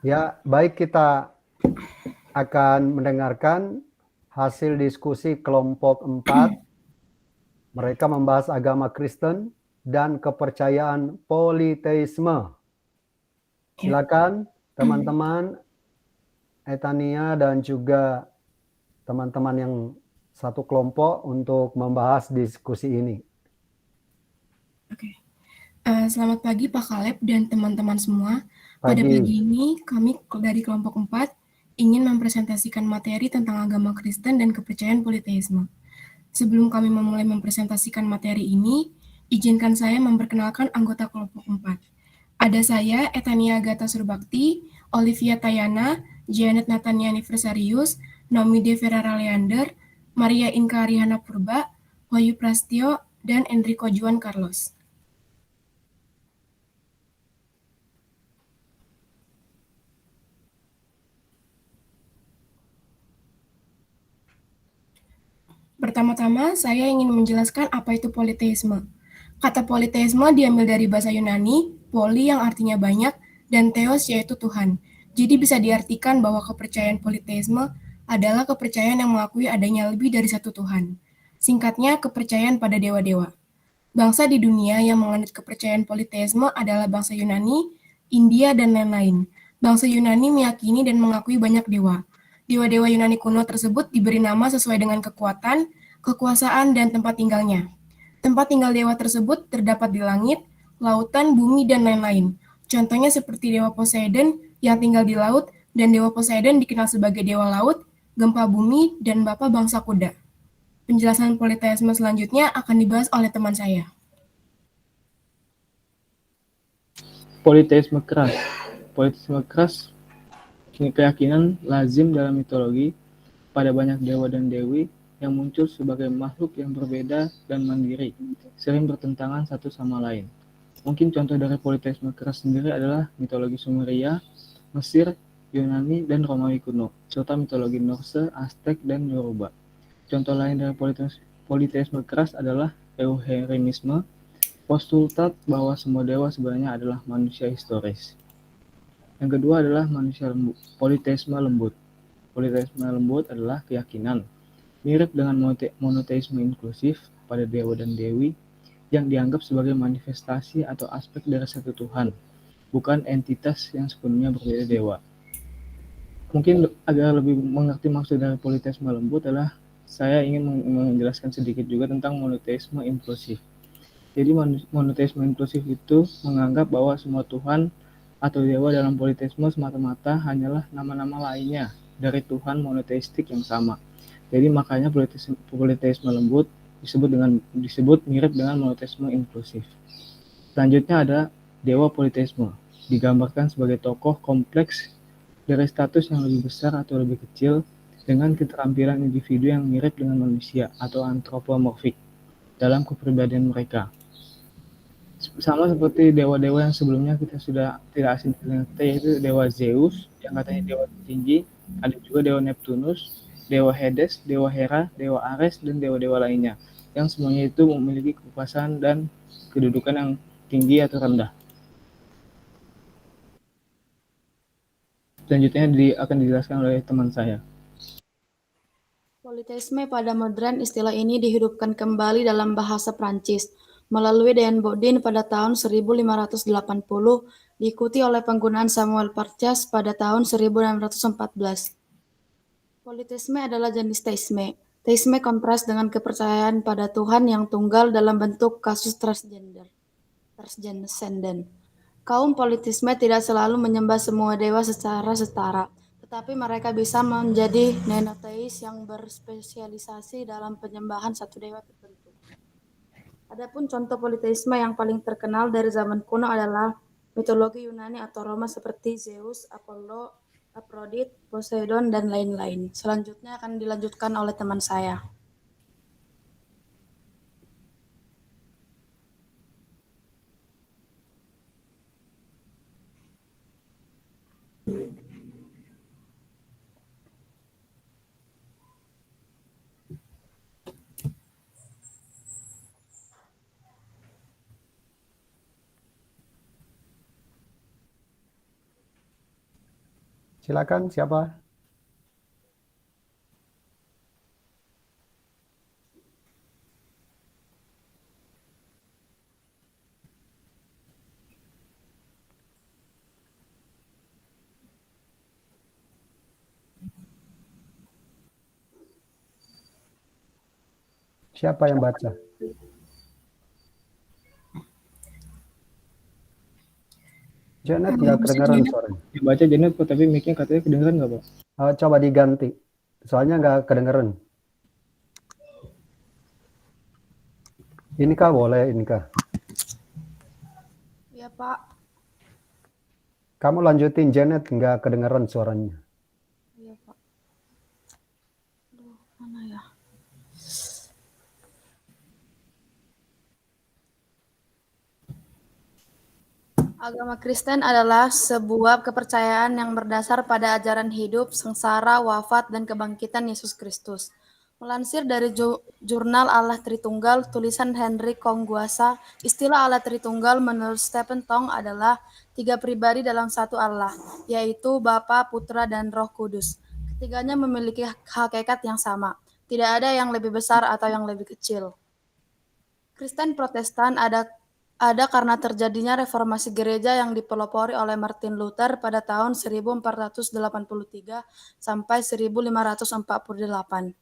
Ya, baik, kita akan mendengarkan hasil diskusi kelompok 4. Mereka membahas agama Kristen dan kepercayaan politeisme. Silakan teman-teman Etania dan juga teman-teman yang satu kelompok untuk membahas diskusi ini. Oke. Selamat pagi Pak Kaleb dan teman-teman semua. Pada Pagi. pagi ini kami dari kelompok 4 ingin mempresentasikan materi tentang agama Kristen dan kepercayaan politeisme. Sebelum kami memulai mempresentasikan materi ini, izinkan saya memperkenalkan anggota kelompok 4. Ada saya, Etania Gata Surbakti, Olivia Tayana, Janet Natania Niversarius, Naomi De Ferrara Leander, Maria Inka Arihana Purba, Wahyu Prastio, dan Enrico Juan Carlos. Pertama-tama, saya ingin menjelaskan apa itu politeisme. Kata politeisme diambil dari bahasa Yunani, poli yang artinya banyak, dan theos yaitu Tuhan. Jadi bisa diartikan bahwa kepercayaan politeisme adalah kepercayaan yang mengakui adanya lebih dari satu Tuhan. Singkatnya, kepercayaan pada dewa-dewa. Bangsa di dunia yang menganut kepercayaan politeisme adalah bangsa Yunani, India, dan lain-lain. Bangsa Yunani meyakini dan mengakui banyak dewa. Dewa-dewa Yunani kuno tersebut diberi nama sesuai dengan kekuatan, kekuasaan, dan tempat tinggalnya. Tempat tinggal dewa tersebut terdapat di langit, lautan, bumi, dan lain-lain. Contohnya seperti Dewa Poseidon yang tinggal di laut, dan Dewa Poseidon dikenal sebagai Dewa Laut, Gempa Bumi, dan Bapa Bangsa Kuda. Penjelasan politeisme selanjutnya akan dibahas oleh teman saya. Politeisme keras. Politeisme keras keyakinan lazim dalam mitologi pada banyak dewa dan dewi yang muncul sebagai makhluk yang berbeda dan mandiri, sering bertentangan satu sama lain. Mungkin contoh dari politeisme keras sendiri adalah mitologi Sumeria, Mesir, Yunani, dan Romawi kuno, serta mitologi Norse, Aztec, dan Yoruba. Contoh lain dari politeisme keras adalah euheremisme, postulat bahwa semua dewa sebenarnya adalah manusia historis. Yang kedua adalah manusia lembut, politeisme lembut. Politeisme lembut adalah keyakinan mirip dengan monoteisme inklusif pada dewa dan dewi yang dianggap sebagai manifestasi atau aspek dari satu Tuhan, bukan entitas yang sepenuhnya berbeda dewa. Mungkin agar lebih mengerti maksud dari politeisme lembut adalah saya ingin menjelaskan sedikit juga tentang monoteisme inklusif. Jadi monoteisme inklusif itu menganggap bahwa semua Tuhan atau dewa dalam politeisme semata-mata hanyalah nama-nama lainnya dari Tuhan monoteistik yang sama. Jadi makanya politeisme lembut disebut mirip dengan monoteisme inklusif. Selanjutnya ada dewa politeisme, digambarkan sebagai tokoh kompleks dari status yang lebih besar atau lebih kecil dengan keterampilan individu yang mirip dengan manusia atau antropomorfik dalam kepribadian mereka. Sama seperti dewa-dewa yang sebelumnya kita sudah tidak asing dengan kita, yaitu dewa Zeus yang katanya dewa tertinggi, ada juga dewa Neptunus, dewa Hades, dewa Hera, dewa Ares, dan dewa-dewa lainnya yang semuanya itu memiliki kekuasaan dan kedudukan yang tinggi atau rendah. Selanjutnya akan dijelaskan oleh teman saya. Politeisme pada modern istilah ini dihidupkan kembali dalam bahasa Prancis melalui Dean Bodin pada tahun 1580, diikuti oleh penggunaan Samuel Parchas pada tahun 1614. Politeisme adalah jenis teisme. Teisme kontras dengan kepercayaan pada Tuhan yang tunggal dalam bentuk kasus transcendent. Kaum politisme tidak selalu menyembah semua dewa secara setara, tetapi mereka bisa menjadi nenoteis yang berspesialisasi dalam penyembahan satu dewa tertentu. Adapun contoh politeisme yang paling terkenal dari zaman kuno adalah mitologi Yunani atau Roma seperti Zeus, Apollo, Aphrodite, Poseidon, dan lain-lain. Selanjutnya akan dilanjutkan oleh teman saya. Silakan, siapa? Siapa yang baca? Janet nggak Bisa kedengaran Janet? suaranya. Yang baca Janet kok, tapi mic-nya katanya kedengeran nggak, Pak? Coba diganti. Soalnya nggak kedengaran. Ini kah boleh, ini kah? Ya, Pak. Kamu lanjutin, Janet nggak kedengaran suaranya. Iya, Pak. Aduh, mana ya? Agama Kristen adalah sebuah kepercayaan yang berdasar pada ajaran hidup, sengsara, wafat, dan kebangkitan Yesus Kristus. Melansir dari jurnal Allah Tritunggal, tulisan Henry Kongguasa, istilah Allah Tritunggal menurut Stephen Tong adalah 3 pribadi dalam satu Allah, yaitu Bapa, Putra, dan Roh Kudus. Ketiganya memiliki hakikat yang sama. Tidak ada yang lebih besar atau yang lebih kecil. Kristen Protestan ada karena terjadinya reformasi gereja yang dipelopori oleh Martin Luther pada tahun 1483 sampai 1548.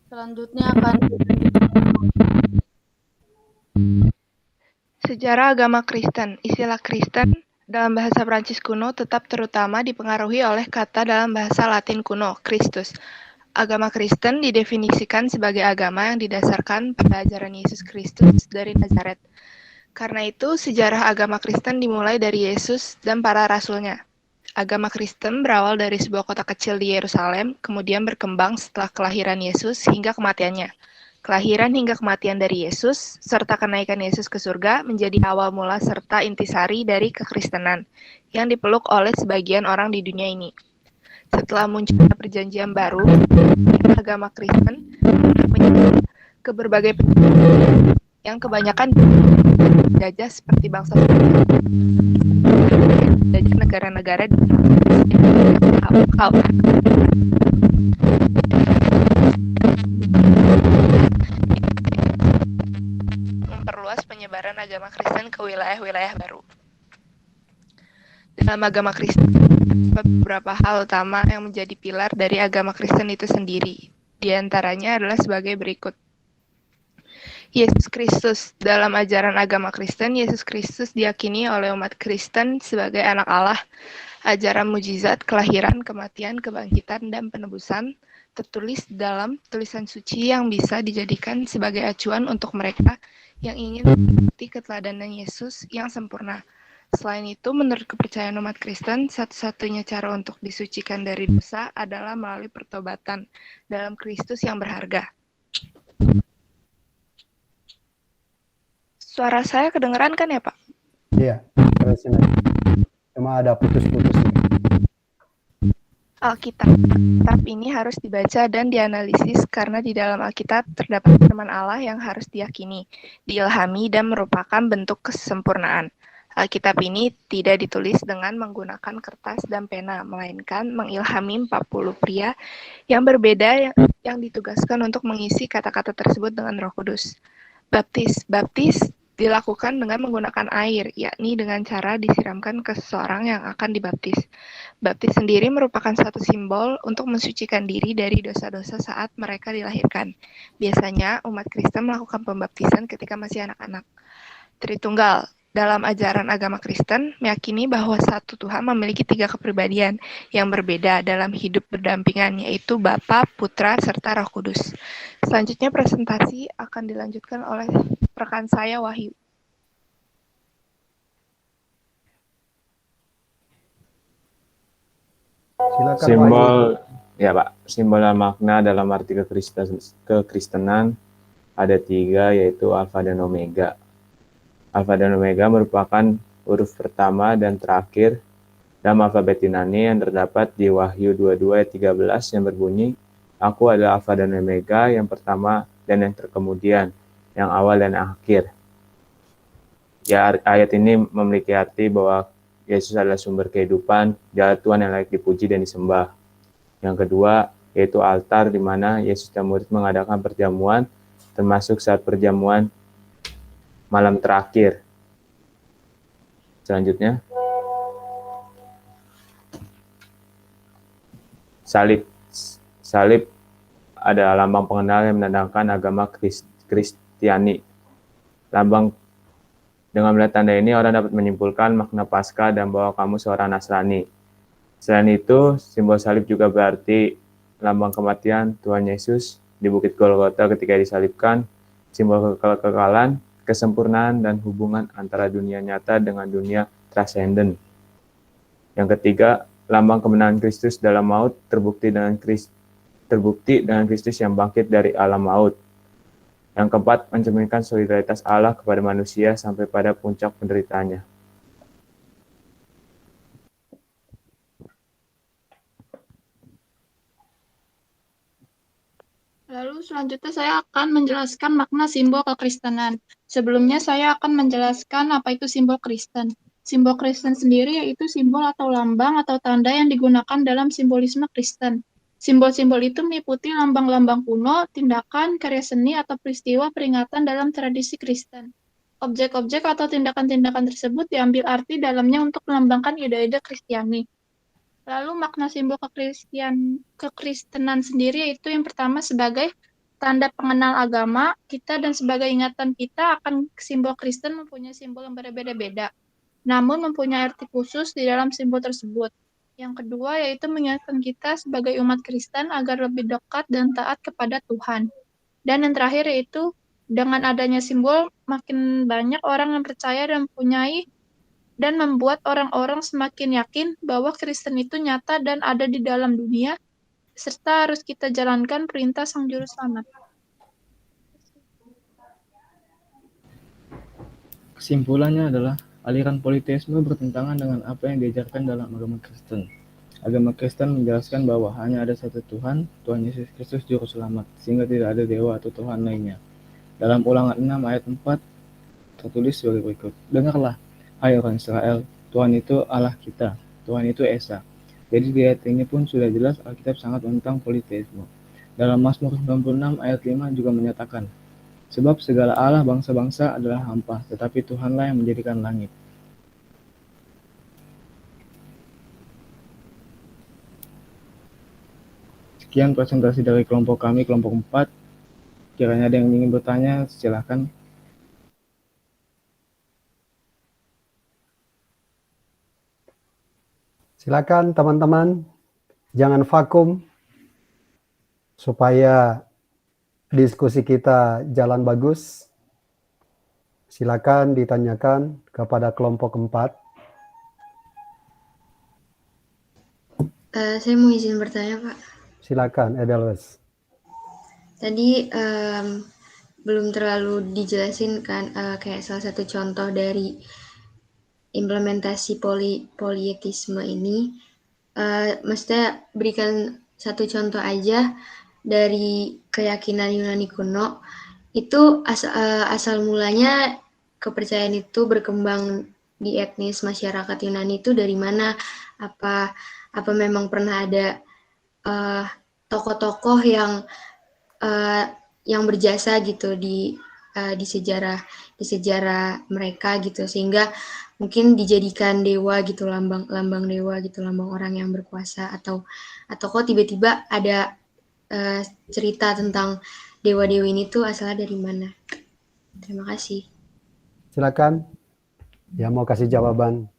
Selanjutnya akan Sejarah agama Kristen. Istilah Kristen dalam bahasa Prancis kuno tetap terutama dipengaruhi oleh kata dalam bahasa Latin kuno, Christus. Agama Kristen didefinisikan sebagai agama yang didasarkan pada ajaran Yesus Kristus dari Nazaret. Karena itu, sejarah agama Kristen dimulai dari Yesus dan para rasulnya. Agama Kristen berawal dari sebuah kota kecil di Yerusalem, kemudian berkembang setelah kelahiran Yesus hingga kematiannya. Kelahiran hingga kematian dari Yesus, serta kenaikan Yesus ke surga menjadi awal mula serta intisari dari kekristenan, yang dipeluk oleh sebagian orang di dunia ini. Setelah munculnya perjanjian baru, agama Kristen menyebar ke berbagai penjajah yang kebanyakan dijajah seperti bangsa dijajah negara-negara di memperluas penyebaran agama Kristen ke wilayah-wilayah baru. Dalam agama Kristen, beberapa hal utama yang menjadi pilar dari agama Kristen itu sendiri. Di antaranya adalah sebagai berikut. Yesus Kristus. Dalam ajaran agama Kristen, Yesus Kristus diyakini oleh umat Kristen sebagai anak Allah. Ajaran mujizat, kelahiran, kematian, kebangkitan, dan penebusan tertulis dalam tulisan suci yang bisa dijadikan sebagai acuan untuk mereka yang ingin mengikuti keteladanan Yesus yang sempurna. Selain itu, menurut kepercayaan umat Kristen, satu-satunya cara untuk disucikan dari dosa adalah melalui pertobatan dalam Kristus yang berharga. Suara saya kedengeran kan ya, Pak? Iya, terusin aja. Cuma ada putus-putusnya. Alkitab ini harus dibaca dan dianalisis karena di dalam Alkitab terdapat firman Allah yang harus diyakini, diilhami, dan merupakan bentuk kesempurnaan. Alkitab ini tidak ditulis dengan menggunakan kertas dan pena, melainkan mengilhami 40 pria yang berbeda yang ditugaskan untuk mengisi kata-kata tersebut dengan Roh Kudus. Baptis dilakukan dengan menggunakan air, yakni dengan cara disiramkan ke seseorang yang akan dibaptis. Baptis sendiri merupakan satu simbol untuk mensucikan diri dari dosa-dosa saat mereka dilahirkan. Biasanya, umat Kristen melakukan pembaptisan ketika masih anak-anak. Tritunggal. Dalam ajaran agama Kristen, meyakini bahwa satu Tuhan memiliki 3 kepribadian yang berbeda dalam hidup berdampingan, yaitu Bapa, Putra, serta Roh Kudus. Selanjutnya presentasi akan dilanjutkan oleh rekan saya, Wahyu. Silakan, Simbol, Wahyu. ya Pak, simbol dan makna dalam arti kekristenan ada 3, yaitu Alfa dan Omega. Alfa dan Omega merupakan huruf pertama dan terakhir dalam alfabet Yunani yang terdapat di Wahyu 22 ayat 13 yang berbunyi, Aku adalah Alfa dan Omega, yang pertama dan yang terkemudian, yang awal dan akhir. Ya, ayat ini memiliki arti bahwa Yesus adalah sumber kehidupan, Dia Tuhan yang layak dipuji dan disembah. Yang kedua, yaitu altar di mana Yesus dan murid mengadakan perjamuan, termasuk saat perjamuan malam terakhir. Selanjutnya, salib. Salib adalah lambang pengenal yang menandakan agama Kristiani. Dengan melihat tanda ini, orang dapat menyimpulkan makna Paskah dan bahwa kamu seorang Nasrani. Selain itu, simbol salib juga berarti lambang kematian Tuhan Yesus di Bukit Golgota ketika disalibkan, simbol kekekalan, kesempurnaan, dan hubungan antara dunia nyata dengan dunia transenden. Yang ketiga, lambang kemenangan Kristus dalam maut terbukti dengan Kristus yang bangkit dari alam maut. Yang keempat, mencerminkan solidaritas Allah kepada manusia sampai pada puncak penderitaannya. Lalu selanjutnya saya akan menjelaskan makna simbol kekristenan. Sebelumnya saya akan menjelaskan apa itu simbol Kristen. Simbol Kristen sendiri yaitu simbol atau lambang atau tanda yang digunakan dalam simbolisme Kristen. Simbol-simbol itu meliputi lambang-lambang kuno, tindakan, karya seni, atau peristiwa peringatan dalam tradisi Kristen. Objek-objek atau tindakan-tindakan tersebut diambil arti dalamnya untuk melambangkan ide-ide Kristiani. Lalu makna simbol kekristenan sendiri yaitu yang pertama sebagai tanda pengenal agama kita dan sebagai ingatan kita akan simbol Kristen mempunyai simbol yang berbeda-beda, namun mempunyai arti khusus di dalam simbol tersebut. Yang kedua yaitu mengingatkan kita sebagai umat Kristen agar lebih dekat dan taat kepada Tuhan. Dan yang terakhir yaitu dengan adanya simbol makin banyak orang yang percaya dan mempunyai dan membuat orang-orang semakin yakin bahwa Kristen itu nyata dan ada di dalam dunia, serta harus kita jalankan perintah Sang Juru Selamat. Kesimpulannya adalah aliran politeisme bertentangan dengan apa yang diajarkan dalam agama Kristen. Agama Kristen menjelaskan bahwa hanya ada satu Tuhan, Tuhan Yesus Kristus Juru Selamat, sehingga tidak ada dewa atau Tuhan lainnya. Dalam Ulangan 6 ayat 4 tertulis sebagai berikut. Dengarlah, hai orang Israel, Tuhan itu Allah kita, Tuhan itu Esa. Jadi di ayat ini pun sudah jelas Alkitab sangat tentang politeisme. Dalam Mazmur 96 ayat 5 juga menyatakan, sebab segala Allah bangsa-bangsa adalah hampa, tetapi Tuhanlah yang menjadikan langit. Sekian presentasi dari kelompok kami, kelompok 4. Kiranya ada yang ingin bertanya, silakan. Silakan teman-teman, jangan vakum supaya diskusi kita jalan bagus. Silakan ditanyakan kepada kelompok 4. Saya mau izin bertanya, Pak. Silakan, Edelweiss. Tadi belum terlalu dijelasin kan, kayak salah satu contoh dari implementasi politeisme ini. Maksudnya berikan satu contoh aja dari keyakinan Yunani kuno. Itu asal mulanya kepercayaan itu berkembang di etnis masyarakat Yunani itu dari mana? Apa memang pernah ada tokoh-tokoh yang berjasa gitu di sejarah mereka gitu, sehingga mungkin dijadikan dewa gitu, lambang dewa gitu, lambang orang yang berkuasa, atau kok tiba-tiba ada cerita tentang dewa-dewi ini tuh asalnya dari mana? Terima kasih. Silakan, yang mau kasih jawaban.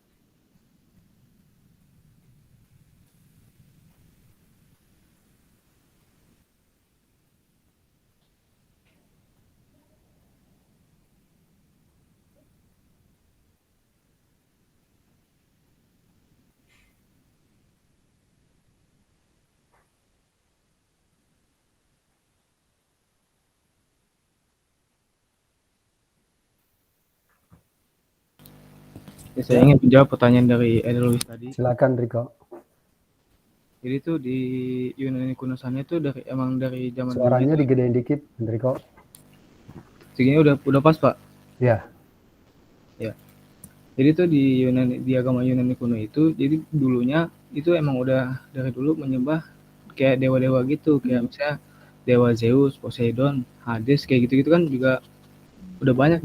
Ya, saya ingin menjawab pertanyaan dari Edelweiss tadi. Silakan, Riko. Jadi itu di Yunani kuno sana itu emang dari zaman Suaranya dulu. digedein dikit, Riko. Segini udah pas, Pak? Ya. Ya. Jadi tuh di agama Yunani kuno itu, jadi dulunya itu emang udah dari dulu menyembah kayak dewa-dewa gitu, kayak misalnya dewa Zeus, Poseidon, Hades, kayak gitu-gitu kan juga udah banyak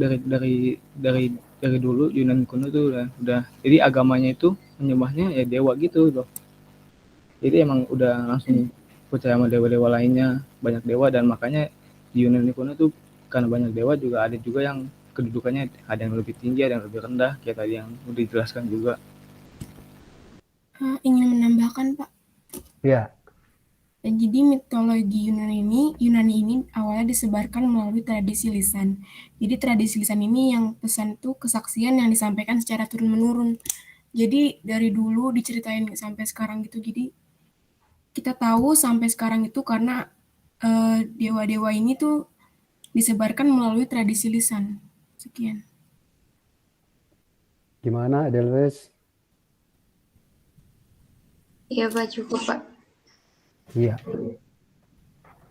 dari dulu Yunani kuno tuh udah. Jadi agamanya itu menyembahnya ya dewa gitu loh. Jadi emang udah langsung percaya sama dewa-dewa lainnya, banyak dewa, dan makanya di Yunani kuno tuh karena banyak dewa juga ada juga yang kedudukannya ada yang lebih tinggi, ada yang lebih rendah, kayak tadi yang udah dijelaskan juga. Ingin menambahkan, Pak. Ya, Jadi mitologi Yunani ini awalnya disebarkan melalui tradisi lisan. Jadi tradisi lisan ini yang pesan itu kesaksian yang disampaikan secara turun-menurun. Jadi dari dulu diceritain sampai sekarang gitu. Jadi kita tahu sampai sekarang itu karena dewa-dewa ini tuh disebarkan melalui tradisi lisan. Sekian. gimana Edelweiss? Iya Pak, cukup Pak. Iya.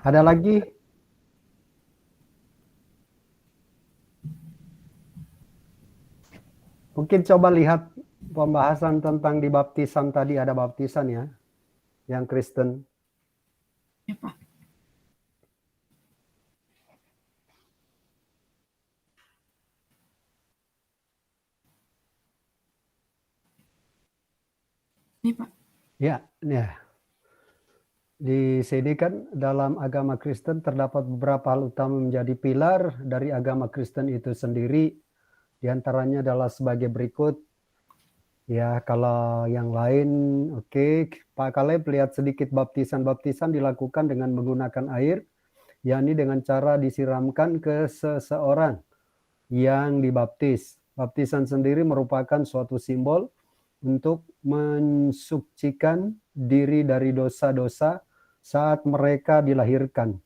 Ada lagi? Mungkin coba lihat pembahasan tentang di baptisan tadi, ada baptisan ya, yang Kristen. Ya, Pak. Ini, Pak. Ya. Di sini kan dalam agama Kristen terdapat beberapa hal utama menjadi pilar dari agama Kristen itu sendiri. Di antaranya adalah sebagai berikut. Ya, kalau yang lain, oke. Pak Kaleb lihat sedikit baptisan dilakukan dengan menggunakan air, yakni dengan cara disiramkan ke seseorang yang dibaptis. Baptisan sendiri merupakan suatu simbol untuk mensucikan diri dari dosa-dosa saat mereka dilahirkan.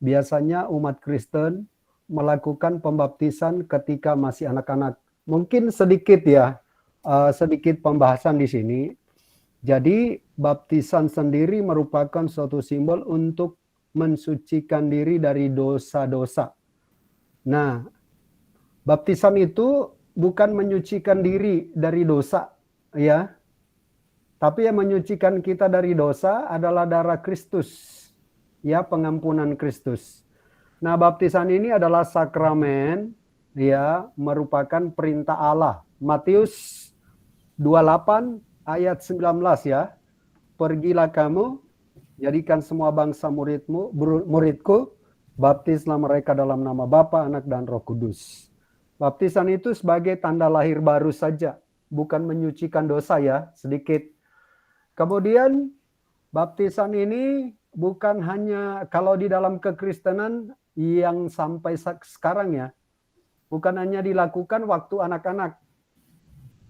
Biasanya umat Kristen melakukan pembaptisan ketika masih anak-anak. Mungkin sedikit ya, sedikit pembahasan di sini. Jadi baptisan sendiri merupakan suatu simbol untuk mensucikan diri dari dosa-dosa. Nah, baptisan itu bukan menyucikan diri dari dosa, ya. Tapi yang menyucikan kita dari dosa adalah darah Kristus, ya, pengampunan Kristus. Nah, baptisan ini adalah sakramen, ya, merupakan perintah Allah. Matius 28 ayat 19 ya. Pergilah kamu, jadikan semua bangsa muridku, baptislah mereka dalam nama Bapa, Anak, dan Roh Kudus. Baptisan itu sebagai tanda lahir baru saja, bukan menyucikan dosa ya, sedikit. Kemudian baptisan ini bukan hanya kalau di dalam kekristenan yang sampai sekarang ya, bukan hanya dilakukan waktu anak-anak.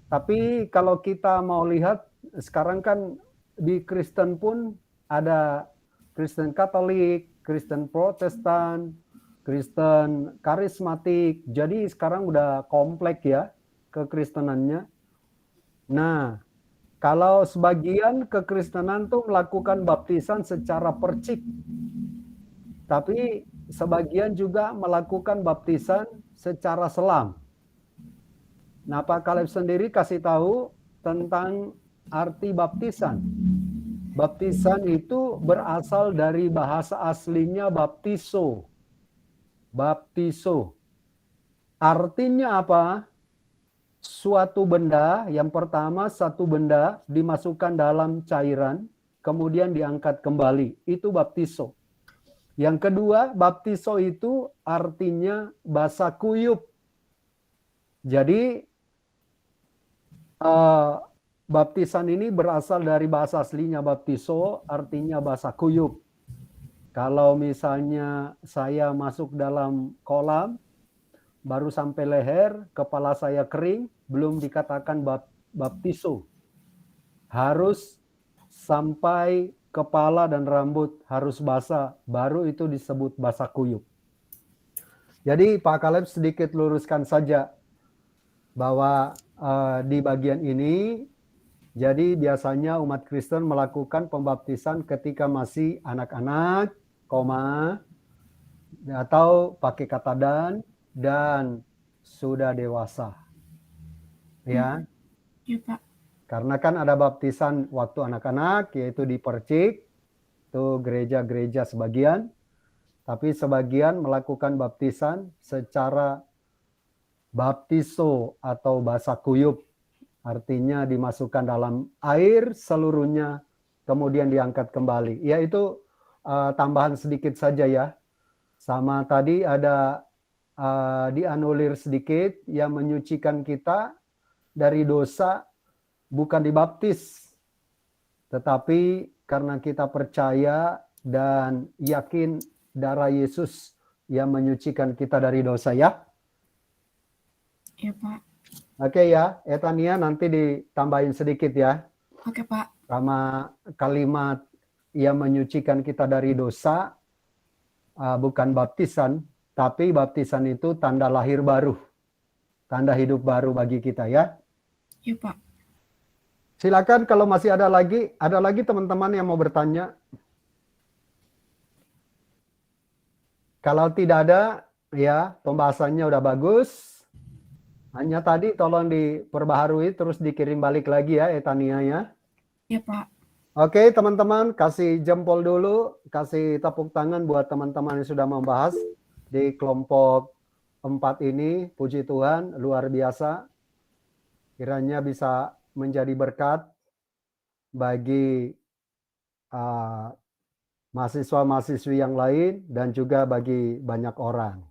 Tapi kalau kita mau lihat sekarang kan di Kristen pun ada Kristen Katolik, Kristen Protestan, Kristen karismatik. Jadi sekarang udah kompleks ya kekristenannya. Nah, kalau sebagian kekristenan tuh melakukan baptisan secara percik. Tapi sebagian juga melakukan baptisan secara selam. Nah, Pak Kaleb sendiri kasih tahu tentang arti baptisan. Baptisan itu berasal dari bahasa aslinya baptiso. Baptiso. Artinya apa? Suatu benda, yang pertama satu benda dimasukkan dalam cairan, kemudian diangkat kembali. Itu baptiso. Yang kedua, baptiso itu artinya bahasa kuyup. Jadi, baptisan ini berasal dari bahasa aslinya baptiso, artinya bahasa kuyup. Kalau misalnya saya masuk dalam kolam, baru sampai leher, kepala saya kering, belum dikatakan baptiso. Harus sampai kepala dan rambut harus basah, baru itu disebut basah kuyup. Jadi Pak Kaleb sedikit luruskan saja bahwa di bagian ini, jadi biasanya umat Kristen melakukan pembaptisan ketika masih anak-anak, atau pakai kata dan sudah dewasa. Ya, Ya, Pak. karena kan ada baptisan waktu anak-anak, yaitu di Percik, itu gereja-gereja sebagian, tapi sebagian melakukan baptisan secara baptiso atau basah kuyup, artinya dimasukkan dalam air seluruhnya, kemudian diangkat kembali. Ya, itu tambahan sedikit saja ya. Sama tadi ada dianulir sedikit yang menyucikan kita dari dosa, bukan dibaptis, tetapi karena kita percaya dan yakin darah Yesus yang menyucikan kita dari dosa ya. Ya, Pak. Oke ya, Etania nanti ditambahin sedikit ya. Oke, Pak. Sama kalimat yang menyucikan kita dari dosa, bukan baptisan, tapi baptisan itu tanda lahir baru. Tanda hidup baru bagi kita ya. Ya, Pak. Silakan kalau masih ada lagi teman-teman yang mau bertanya. Kalau tidak ada, ya pembahasannya udah bagus. Hanya tadi tolong diperbaharui terus dikirim balik lagi ya Etania ya. Ya, Pak. Oke teman-teman, kasih jempol dulu, kasih tepuk tangan buat teman-teman yang sudah membahas di kelompok 4 ini. Puji Tuhan, luar biasa. Kiranya bisa menjadi berkat bagi mahasiswa-mahasiswi yang lain dan juga bagi banyak orang.